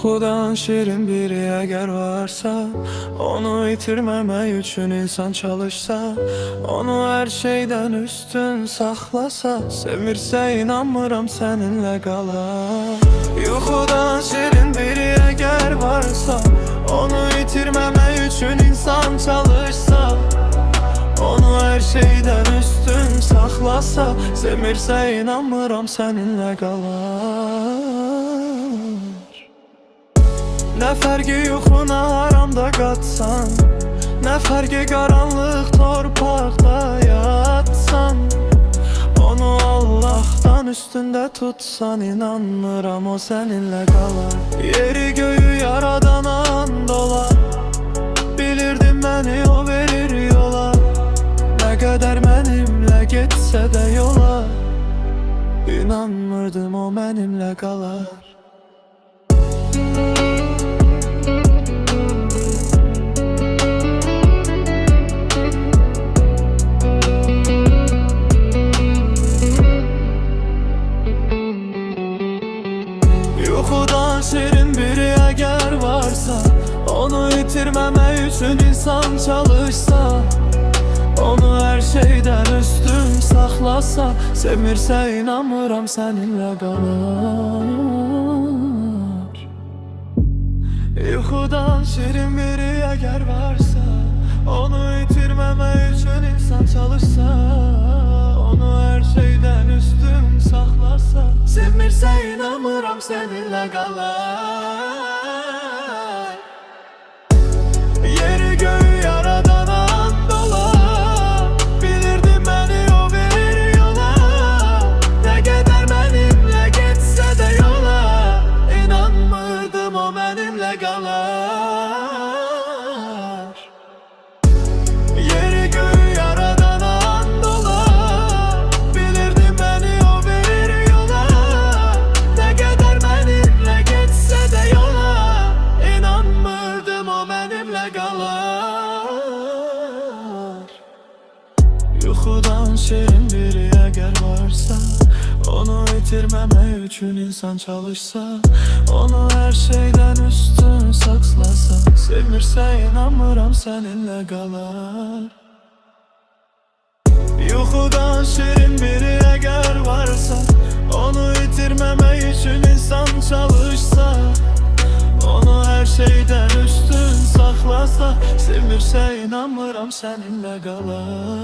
Yuxudan şirin biri eğer varsa, onu itirmemek üçün insan çalışsa, onu her şeyden üstün saxlasa, sevirse inanmıram seninle qalar. Yuxudan şirin biri eğer varsa, onu itirmemek üçün insan çalışsa, onu her şeyden üstün saxlasa, sevirse inanmıram seninle qalar. Nə fərqi yuxuna haramda qatsan, nə fərqi qaranlıq torpaqda yatsan, onu Allah'tan üstündə tutsan, inanmıram o seninle qalar. Yeri göyü yaradan and olar, bilirdim məni o verir yola, nə qədər mənimlə getsə də yola, inanmırdım o mənimlə qalar. Yuxudan şirin biri eğer varsa, onu itirmemek üçün insan çalışsa, onu her şeyden üstün saxlasa, sevirse inanmıram seninle qalar. Yuxudan şirin biri eğer varsa, onu itirmemek üçün insan çalışsa, onu her şeyden üstün saxlasa, sevirse inanmıram seninle qalar. Yeri göğü yaradan and olar, bilirdim məni o verir yola, nə qədər mənimlə getsə də yola, inanmırdım o mənimlə qalar. Yeri göğü yaradan and olar, bilirdim məni o verir yola, nə qədər mənimlə getsə də yola, inanmırdım o mənimlə qalar. Yuxudan şirin biri eğer varsa, onu itirmemek üçün insan çalışsa, onu her şeyden üstün saxlasa, sevirse inanmıram seninle qalar. Yuxudan şirin biri eğer varsa, onu itirmemek üçün insan çalışsa, onu her şeyden üstün saxlasa, sevirse inanmıram seninle qalar.